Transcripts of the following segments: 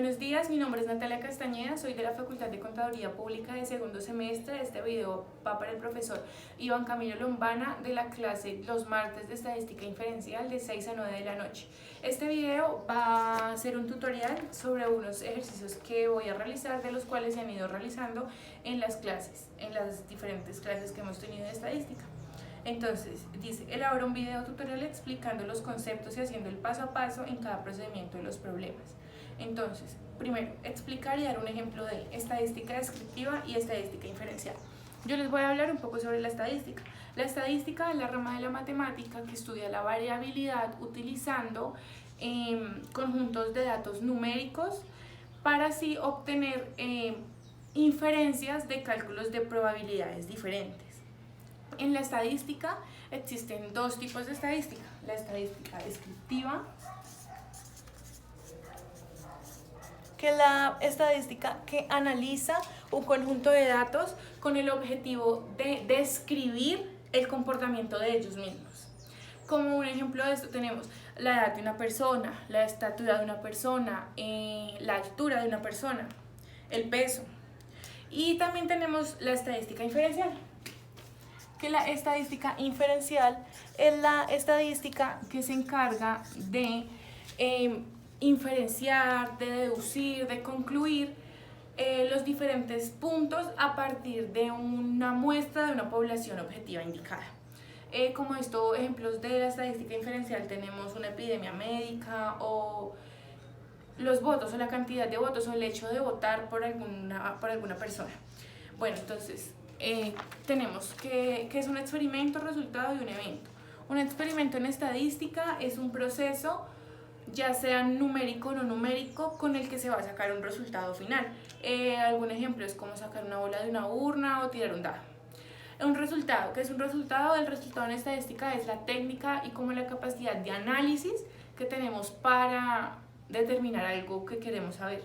Buenos días, mi nombre es Natalia Castañeda, soy de la Facultad de Contaduría Pública de segundo semestre. Este video va para el profesor Iván Camilo Lombana de la clase los martes de Estadística Inferencial de 6 a 9 de la noche. Este video va a ser un tutorial sobre unos ejercicios que voy a realizar, de los cuales se han ido realizando en las diferentes clases que hemos tenido de estadística. Entonces, dice, elabora un video tutorial explicando los conceptos y haciendo el paso a paso en cada procedimiento de los problemas. Entonces, primero, explicar y dar un ejemplo de estadística descriptiva y estadística inferencial. Yo les voy a hablar un poco sobre la estadística. La estadística es la rama de la matemática que estudia la variabilidad utilizando conjuntos de datos numéricos para así obtener inferencias de cálculos de probabilidades diferentes. En la estadística existen dos tipos de estadística: la estadística descriptiva, que es la estadística que analiza un conjunto de datos con el objetivo de describir el comportamiento de ellos mismos. Como un ejemplo de esto tenemos la edad de una persona, la estatura de una persona, la altura de una persona, el peso. Y también tenemos la estadística inferencial, que la estadística inferencial es la estadística que se encarga de inferenciar, de deducir, de concluir los diferentes puntos a partir de una muestra de una población objetiva indicada. Como ejemplos de la estadística inferencial tenemos una epidemia médica, o los votos, o la cantidad de votos, o el hecho de votar por alguna persona. Bueno, entonces tenemos que es un experimento, resultado y un evento. Un experimento en estadística es un proceso, ya sea numérico o no numérico, con el que se va a sacar un resultado final. Algún ejemplo es como sacar una bola de una urna o tirar un dado. Un resultado, ¿qué es un resultado? El resultado en estadística es la técnica y como la capacidad de análisis que tenemos para determinar algo que queremos saber.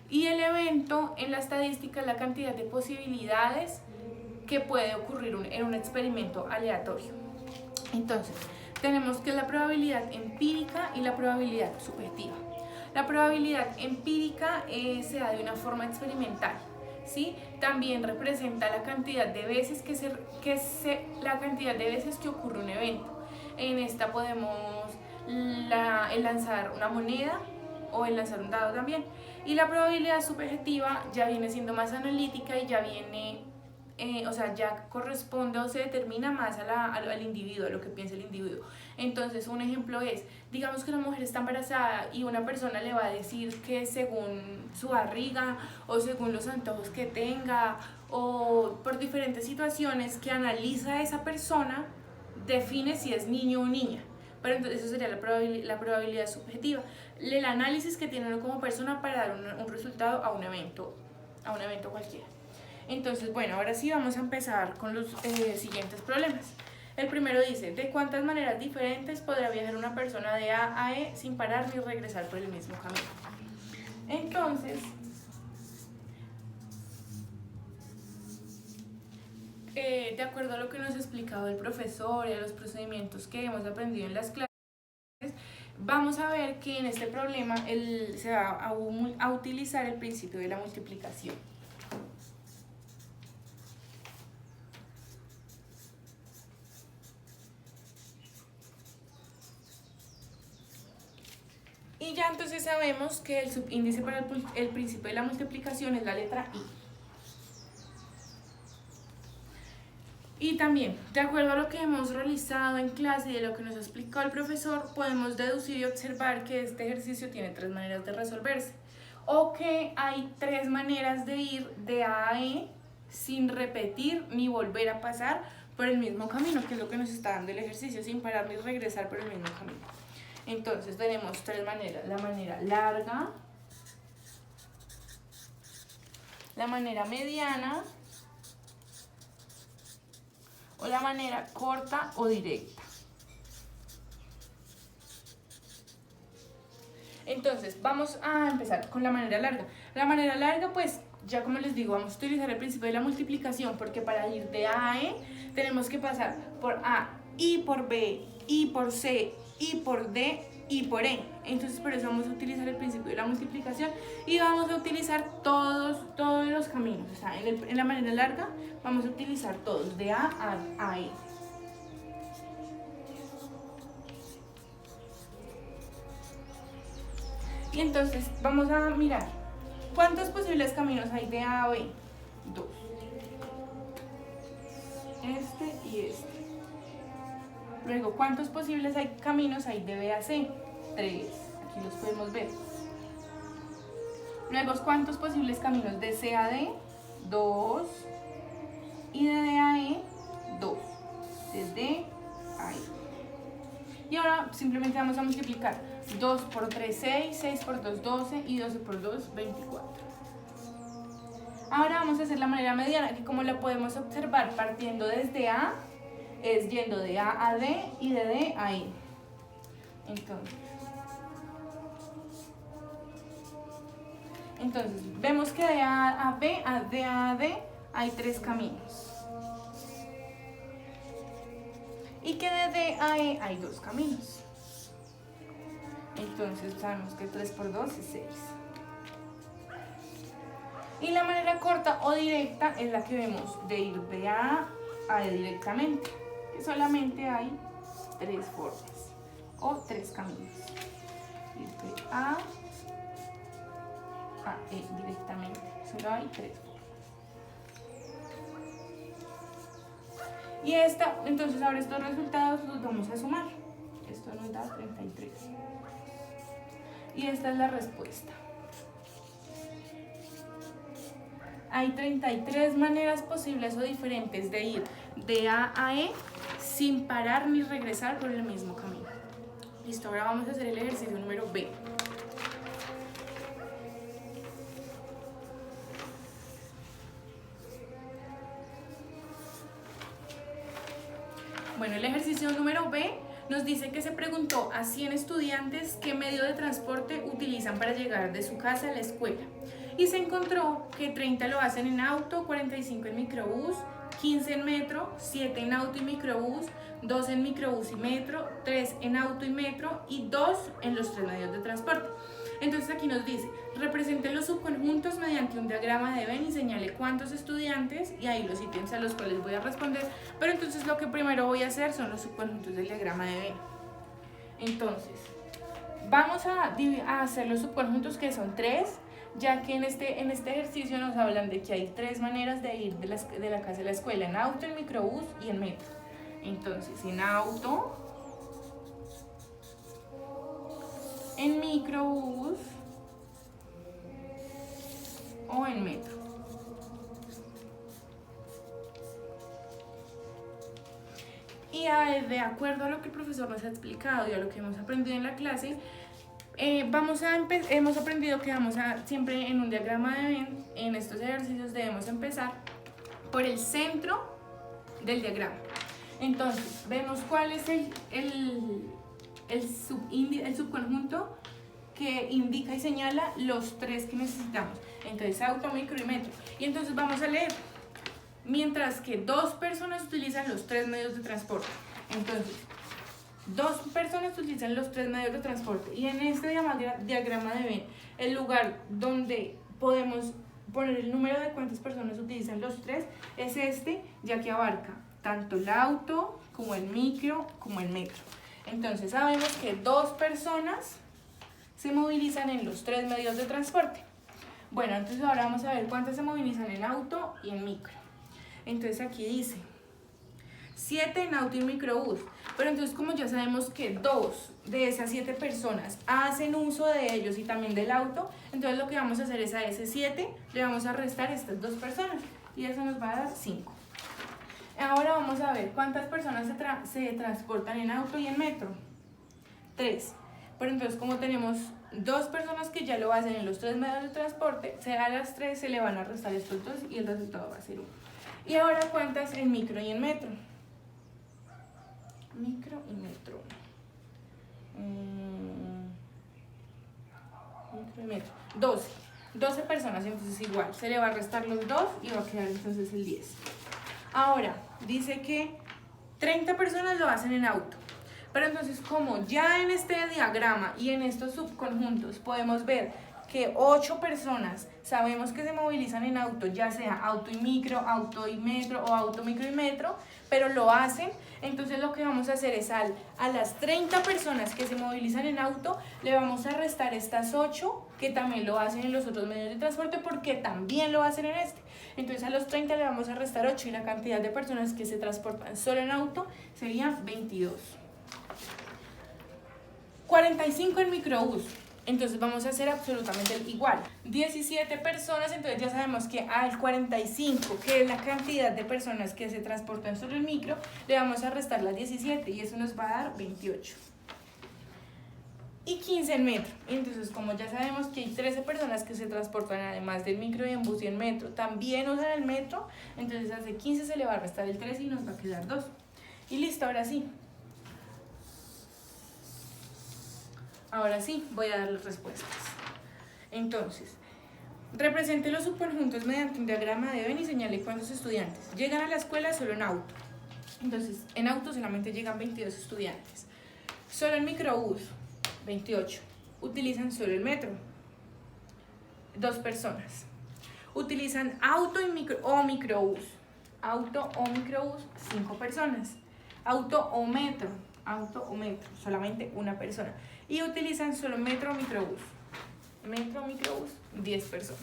Y el evento en la estadística es la cantidad de posibilidades que puede ocurrir en un experimento aleatorio. Entonces, tenemos que la probabilidad empírica y la probabilidad subjetiva. La probabilidad empírica se da de una forma experimental, ¿sí? También representa la cantidad de veces que ocurre un evento. En esta podemos el lanzar una moneda o el lanzar un dado también. Y la probabilidad subjetiva ya viene siendo más analítica y ya viene ya corresponde o se determina más al individuo, a lo que piensa el individuo. Entonces, un ejemplo es, digamos que una mujer está embarazada y una persona le va a decir que según su barriga o según los antojos que tenga o por diferentes situaciones que analiza esa persona, define si es niño o niña. Pero entonces eso sería la probabilidad subjetiva, el análisis que tiene uno como persona para dar un resultado a un evento cualquiera. Entonces, bueno, ahora sí vamos a empezar con los siguientes problemas. El primero dice, ¿de cuántas maneras diferentes podrá viajar una persona de A a E sin parar ni regresar por el mismo camino? Entonces, de acuerdo a lo que nos ha explicado el profesor y a los procedimientos que hemos aprendido en las clases, vamos a ver que en este problema se va a utilizar el principio de la multiplicación. Y ya entonces sabemos que el subíndice para el principio de la multiplicación es la letra I. Y también, de acuerdo a lo que hemos realizado en clase y de lo que nos ha explicado el profesor, podemos deducir y observar que este ejercicio tiene tres maneras de resolverse, o que hay tres maneras de ir de A a E sin repetir ni volver a pasar por el mismo camino, que es lo que nos está dando el ejercicio, sin parar ni regresar por el mismo camino. Entonces tenemos tres maneras: la manera larga, la manera mediana o la manera corta o directa. Entonces vamos a empezar con la manera larga. La manera larga, pues ya como les digo, vamos a utilizar el principio de la multiplicación, porque para ir de A a E tenemos que pasar por A y por B y por C y por D I por E. Entonces por eso vamos a utilizar el principio de la multiplicación y vamos a utilizar todos los caminos. O sea, en la manera larga vamos a utilizar todos, de A a E. Y entonces vamos a mirar cuántos posibles caminos hay de A a B. 2. Este y este. Luego, ¿cuántos posibles caminos hay de B a C? 3. Aquí los podemos ver. Luego, ¿cuántos posibles caminos de C a D? 2. Y de D a E, 2. De D a E. Y ahora simplemente vamos a multiplicar. 2 por 3, 6. 6 por 2, 12. Y 12 por 2, 24. Ahora vamos a hacer la manera mediana, que como la podemos observar partiendo desde A, es yendo de A a D y de D a E. Entonces vemos que de A a B, de A a D, hay 3 caminos. Y que de D a E hay 2 caminos. Entonces sabemos que 3 por 2 es 6. Y la manera corta o directa es la que vemos de ir de A a E directamente, que solamente hay 3 formas o 3 caminos. Ir de A a E directamente, solo hay 3 formas. Y entonces ahora estos resultados los vamos a sumar. Esto nos da 33. Y esta es la respuesta. Hay 33 maneras posibles o diferentes de ir de A a E sin parar ni regresar por el mismo camino. Listo, ahora vamos a hacer el ejercicio número B. Bueno, el ejercicio número B nos dice que se preguntó a 100 estudiantes qué medio de transporte utilizan para llegar de su casa a la escuela. Y se encontró que 30 lo hacen en auto, 45 en microbús, 15 en metro, 7 en auto y microbús, 2 en microbús y metro, 3 en auto y metro y 2 en los 3 medios de transporte. Entonces aquí nos dice, represente los subconjuntos mediante un diagrama de Venn y señale cuántos estudiantes y ahí los ítems a los cuales voy a responder. Pero entonces lo que primero voy a hacer son los subconjuntos del diagrama de Venn. Entonces, vamos a hacer los subconjuntos, que son 3, ya que en este ejercicio nos hablan de que hay 3 maneras de ir de la casa a la escuela: en auto, en microbús y en metro. Entonces, en auto, en microbús o en metro. Y de acuerdo a lo que el profesor nos ha explicado y a lo que hemos aprendido en la clase, hemos aprendido que siempre en un diagrama de Venn, en estos ejercicios debemos empezar por el centro del diagrama. Entonces, vemos cuál es el subconjunto que indica y señala los 3 que necesitamos. Entonces, auto, micro y metro. Y entonces vamos a leer. Mientras que 2 personas utilizan los 3 medios de transporte. Entonces, 2 personas utilizan los 3 medios de transporte. Y en este diagrama de Venn, el lugar donde podemos poner el número de cuántas personas utilizan los 3 es este, ya que abarca tanto el auto como el micro como el metro. Entonces sabemos que 2 personas se movilizan en los 3 medios de transporte. Bueno, entonces ahora vamos a ver cuántas se movilizan en auto y en micro. Entonces aquí dice 7 en auto y microbús, pero entonces como ya sabemos que 2 de esas 7 personas hacen uso de ellos y también del auto, entonces lo que vamos a hacer es a ese 7 le vamos a restar estas 2 personas y eso nos va a dar 5. Ahora vamos a ver cuántas personas se transportan en auto y en metro. 3. Pero entonces como tenemos 2 personas que ya lo hacen en los 3 medios de transporte, a las 3 se le van a restar estos 2 y el resultado va a ser 1. Y ahora cuántas en micro y en metro. Micro y metro. Micro y metro. 12 personas, entonces igual. Se le va a restar los 2 y va a quedar entonces el 10. Ahora, dice que 30 personas lo hacen en auto. Pero entonces, como ya en este diagrama y en estos subconjuntos podemos ver que 8 personas sabemos que se movilizan en auto, ya sea auto y metro o auto, micro y metro, pero lo hacen, entonces lo que vamos a hacer es a las 30 personas que se movilizan en auto, le vamos a restar estas 8 que también lo hacen en los otros medios de transporte porque también lo hacen en este. Entonces a los 30 le vamos a restar 8 y la cantidad de personas que se transportan solo en auto sería 22. 45 en microbús. Entonces vamos a hacer absolutamente igual. 17 personas, entonces ya sabemos que al 45, que es la cantidad de personas que se transportan sobre el micro, le vamos a restar las 17 y eso nos va a dar 28. Y 15 en metro. Entonces, como ya sabemos que hay 13 personas que se transportan además del micro y en bus y en metro, también usan el metro, entonces hace 15 se le va a restar el 13 y nos va a quedar 2. Y listo, ahora sí. Ahora sí, voy a dar las respuestas. Entonces, represente los subconjuntos mediante un diagrama de Venn y señale cuántos estudiantes llegan a la escuela solo en auto. Entonces, en auto solamente llegan 22 estudiantes. Solo en microbús, 28. Utilizan solo el metro, 2 personas. Utilizan auto y microbús. Auto o microbús, 5 personas. Auto o metro, solamente 1 persona. Y utilizan solo metro o microbús. Metro o microbús, 10 personas.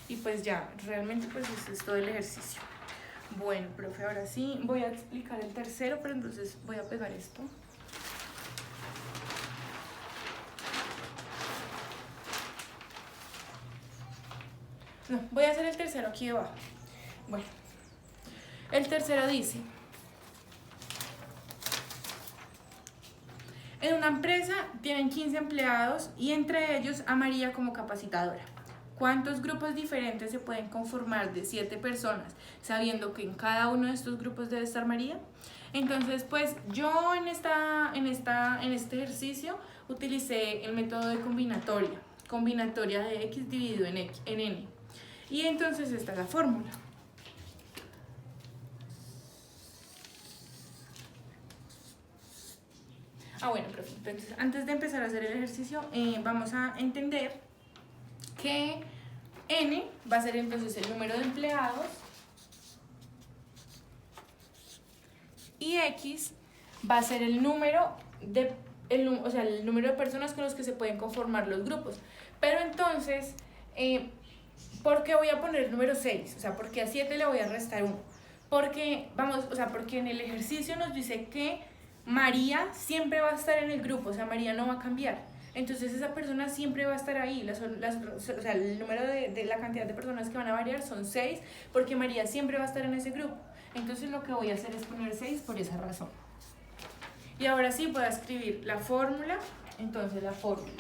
Y pues ya, realmente pues eso es todo el ejercicio. Bueno, profe, ahora sí voy a explicar el tercero, pero entonces voy a pegar esto. No, voy a hacer el tercero aquí debajo. Bueno, el tercero dice: en una empresa tienen 15 empleados y entre ellos a María como capacitadora. ¿Cuántos grupos diferentes se pueden conformar de 7 personas, sabiendo que en cada uno de estos grupos debe estar María? Entonces, pues yo en este ejercicio utilicé el método de combinatoria de x dividido en n. Y entonces esta es la fórmula. Bueno, profe, entonces antes de empezar a hacer el ejercicio, vamos a entender que n va a ser entonces el número de empleados y x va a ser el número el número de personas con los que se pueden conformar los grupos. Pero entonces, ¿por qué voy a poner el número 6? O sea, porque a 7 le voy a restar 1. Porque en el ejercicio nos dice que María siempre va a estar en el grupo, o sea, María no va a cambiar. Entonces esa persona siempre va a estar ahí. O sea, el número de la cantidad de personas que van a variar son 6, porque María siempre va a estar en ese grupo. Entonces lo que voy a hacer es poner 6 por esa razón. Y ahora sí voy a escribir la fórmula. Entonces la fórmula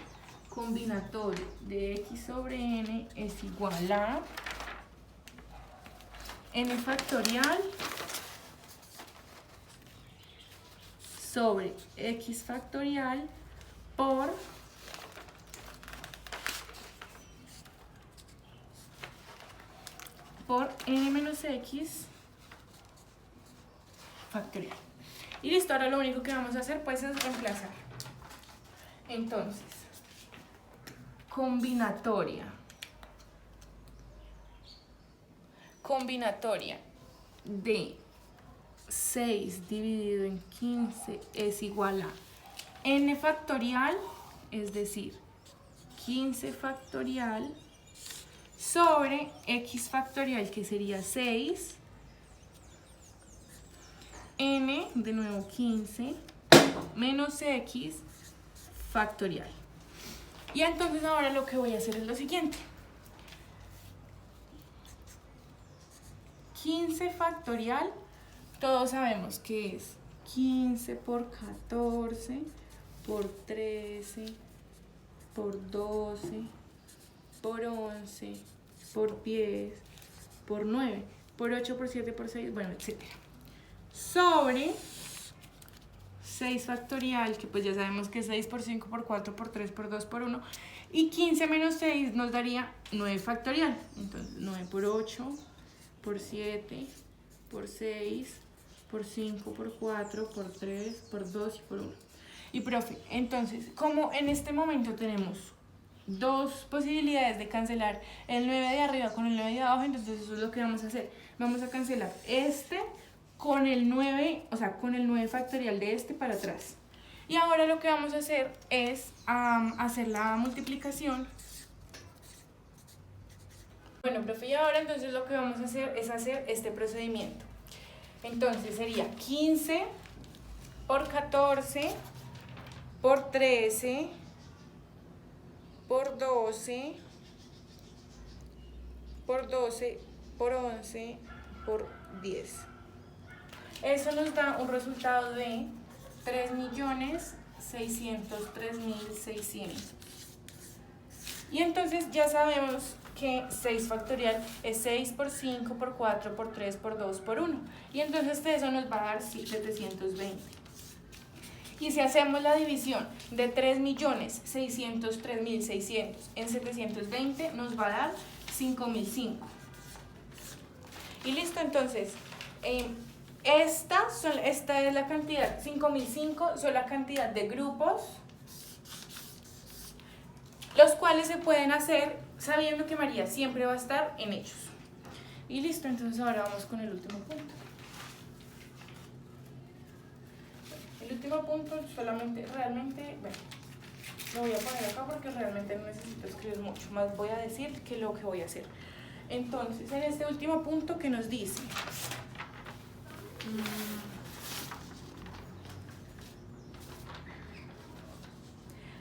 combinatorio de x sobre n es igual a n factorial sobre x factorial por n menos x factorial. Y listo, ahora lo único que vamos a hacer pues es reemplazar. Entonces, combinatoria de 6 dividido en 15 es igual a n factorial, es decir, 15 factorial sobre x factorial, que sería 6, n, de nuevo 15, menos x factorial. Y entonces ahora lo que voy a hacer es lo siguiente. 15 factorial, todos sabemos que es 15 por 14, por 13, por 12, por 11, por 10, por 9, por 8, por 7, por 6, bueno, etc. Sobre 6 factorial, que pues ya sabemos que es 6 por 5, por 4, por 3, por 2, por 1. Y 15 menos 6 nos daría 9 factorial. Entonces 9 por 8, por 7, por 6, por 5, por 4, por 3, por 2 y por 1. Y profe, entonces, como en este momento tenemos dos posibilidades de cancelar el 9 de arriba con el 9 de abajo, entonces eso es lo que vamos a hacer. Vamos a cancelar este con el 9, o sea, con el 9 factorial de este para atrás. Y ahora lo que vamos a hacer es hacer la multiplicación. Bueno, profe, y ahora entonces lo que vamos a hacer es hacer este procedimiento. Entonces sería 15 por 14 por 13 por 12 por 12 por 11 por 10. Eso nos da un resultado de 3.603.600. Y entonces ya sabemos que 6 factorial es 6 por 5 por 4 por 3 por 2 por 1. Y entonces eso nos va a dar 720. Y si hacemos la división de 3.603.600 en 720, nos va a dar 5.005. Y listo, entonces, esta es la cantidad, 5.005 son la cantidad de grupos, los cuales se pueden hacer sabiendo que María siempre va a estar en ellos. Y listo, entonces ahora vamos con el último punto. El último punto solamente, realmente, bueno, lo voy a poner acá porque realmente no necesito escribir mucho, más voy a decir que lo que voy a hacer. Entonces, en este último punto que nos dice,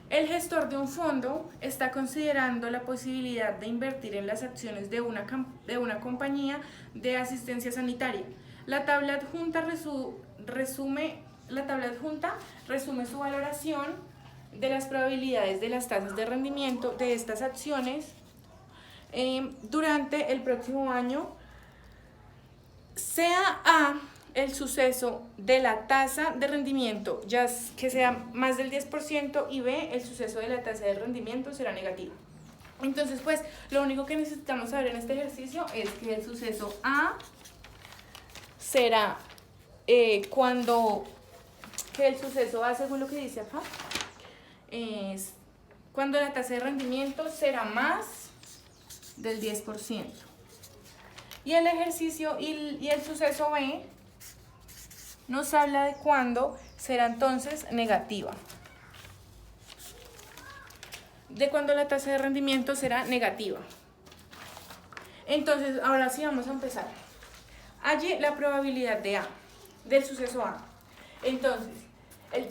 el gestor de un fondo está considerando la posibilidad de invertir en las acciones de una compañía de asistencia sanitaria. La tabla adjunta resume su valoración de las probabilidades de las tasas de rendimiento de estas acciones durante el próximo año, sea A el suceso de la tasa de rendimiento ya que sea más del 10% y B el suceso de la tasa de rendimiento será negativo. Entonces pues lo único que necesitamos saber en este ejercicio es que el suceso A será que el suceso A, según lo que dice acá, es cuando la tasa de rendimiento será más del 10%. Y el ejercicio y el suceso B nos habla de cuándo será entonces negativa. De cuándo la tasa de rendimiento será negativa. Entonces, ahora sí vamos a empezar. Halle la probabilidad de A, del suceso A. Entonces,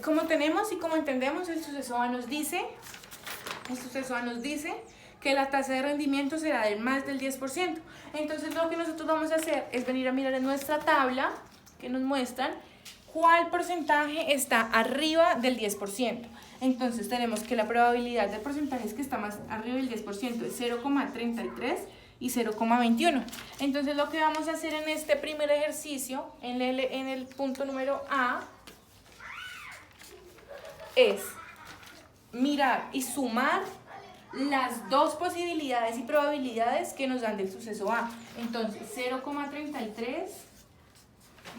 como tenemos y como entendemos, el suceso A nos dice que la tasa de rendimiento será del más del 10%. Entonces, lo que nosotros vamos a hacer es venir a mirar en nuestra tabla que nos muestran cuál porcentaje está arriba del 10%. Entonces, tenemos que la probabilidad de porcentajes que está más arriba del 10% es 0,33 y 0,21. Entonces, lo que vamos a hacer en este primer ejercicio, en el punto número A, es mirar y sumar las dos posibilidades y probabilidades que nos dan del suceso A. Entonces, 0,33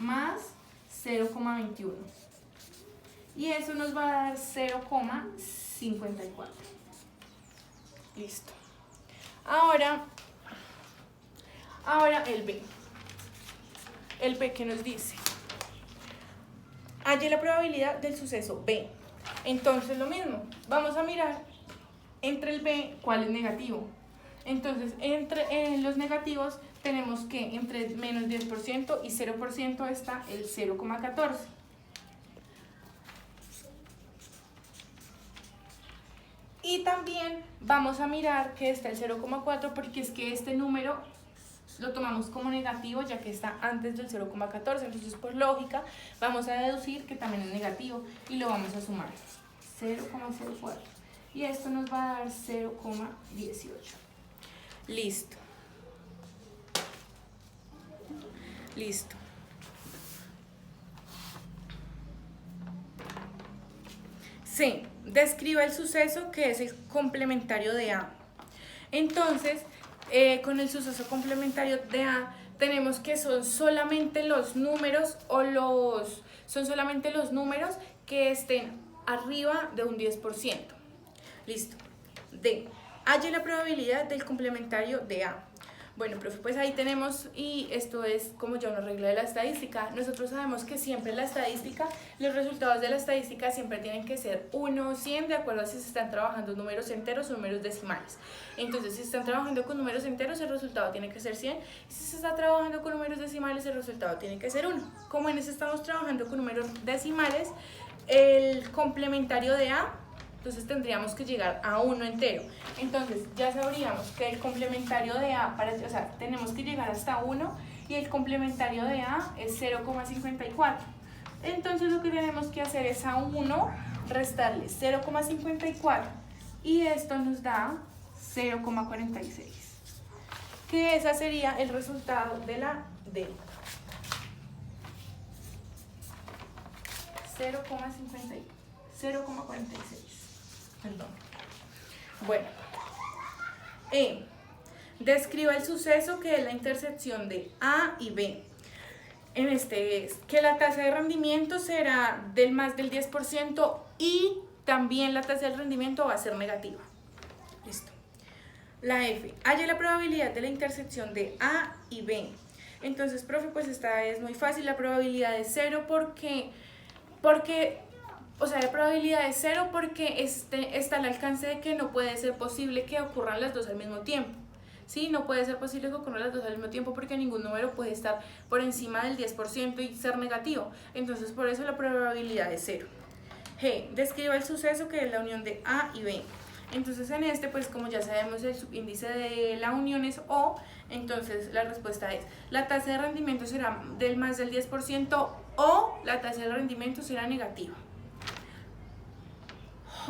más 0,21. Y eso nos va a dar 0,54. Listo. Ahora el B. El B que nos dice, halle la probabilidad del suceso B. Entonces lo mismo, vamos a mirar entre el B cuál es negativo. Entonces entre los negativos tenemos que entre menos 10% y 0% está el 0,14. Y también vamos a mirar que está el 0,4 porque es que este número lo tomamos como negativo ya que está antes del 0,14. Entonces por lógica vamos a deducir que también es negativo y lo vamos a sumar. 0,04. Y esto nos va a dar 0,18. Listo. Listo. C. Describa el suceso que es el complementario de A. Entonces, con el suceso complementario de A, tenemos que son solamente los números que estén arriba de un 10%. Listo. D. Halle la probabilidad del complementario de A. Bueno, profe, pues ahí tenemos, y esto es como ya una regla de la estadística. Nosotros sabemos que siempre la estadística, los resultados de la estadística siempre tienen que ser 1 o 100, de acuerdo a si se están trabajando números enteros o números decimales. Entonces, si se están trabajando con números enteros, el resultado tiene que ser 100. Y si se está trabajando con números decimales, el resultado tiene que ser 1. Como en este estamos trabajando con números decimales, el complementario de A, entonces tendríamos que llegar a 1 entero. Entonces ya sabríamos que el complementario de A, o sea, tenemos que llegar hasta 1 y el complementario de A es 0,54. Entonces lo que tenemos que hacer es a 1 restarle 0,54 y esto nos da 0,46. Que ese sería el resultado de la D. 0,46. Perdón. Bueno, E. Describa el suceso que es la intersección de A y B. En este es que la tasa de rendimiento será del más del 10% y también la tasa de rendimiento va a ser negativa. Listo. La F. Halle la probabilidad de la intersección de A y B. Entonces, profe, pues esta es muy fácil. La probabilidad es 0 o sea, la probabilidad es 0 porque está al alcance de que no puede ser posible que ocurran las dos al mismo tiempo. ¿Sí? No puede ser posible que ocurran las dos al mismo tiempo porque ningún número puede estar por encima del 10% y ser negativo. Entonces, por eso la probabilidad es 0. G. Describa el suceso que es la unión de A y B. Entonces, en este, pues como ya sabemos, el subíndice de la unión es O. Entonces, la respuesta es: la tasa de rendimiento será del más del 10% o la tasa de rendimiento será negativa.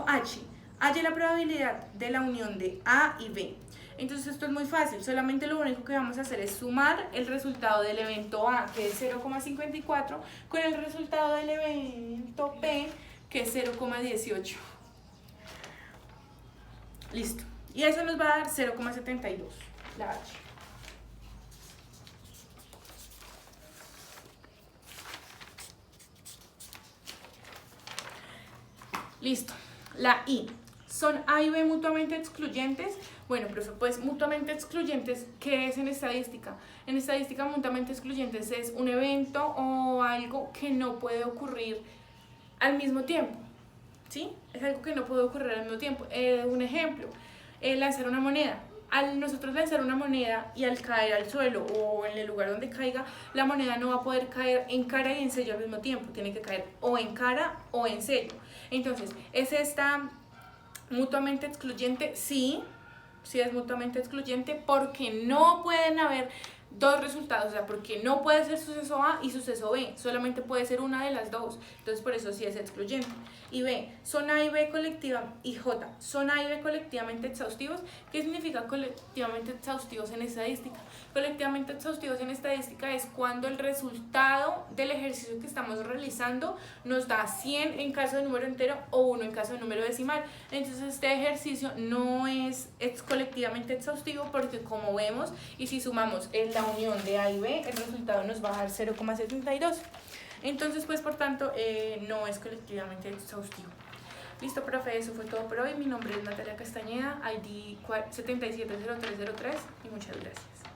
H. Halle la probabilidad de la unión de A y B. Entonces esto es muy fácil, solamente lo único que vamos a hacer es sumar el resultado del evento A, que es 0,54, con el resultado del evento B, que es 0,18. Listo. Y eso nos va a dar 0,72, la H. Listo. La I. ¿Son A y B mutuamente excluyentes? Bueno, profe, pues mutuamente excluyentes, ¿qué es en estadística? En estadística, mutuamente excluyentes es un evento o algo que no puede ocurrir al mismo tiempo, ¿sí? Es algo que no puede ocurrir al mismo tiempo. Un ejemplo, lanzar una moneda. Al nosotros lanzar una moneda y al caer al suelo o en el lugar donde caiga, la moneda no va a poder caer en cara y en sello al mismo tiempo. Tiene que caer o en cara o en sello. Entonces, ¿es esta mutuamente excluyente? Sí, sí es mutuamente excluyente porque no pueden haber dos resultados, o sea, porque no puede ser suceso A y suceso B, solamente puede ser una de las dos, entonces por eso sí es excluyente. Y B, son A y B colectiva, y J, son A y B colectivamente exhaustivos. ¿Qué significa colectivamente exhaustivos en estadística? Colectivamente exhaustivos en estadística es cuando el resultado del ejercicio que estamos realizando nos da 100 en caso de número entero o 1 en caso de número decimal. Entonces este ejercicio no es colectivamente exhaustivo porque, como vemos, y si sumamos la unión de A y B, el resultado nos va a dar 0,72. Entonces, pues por tanto, no es colectivamente exhaustivo. Listo, profe, eso fue todo por hoy. Mi nombre es Natalia Castañeda, ID 770303 y muchas gracias.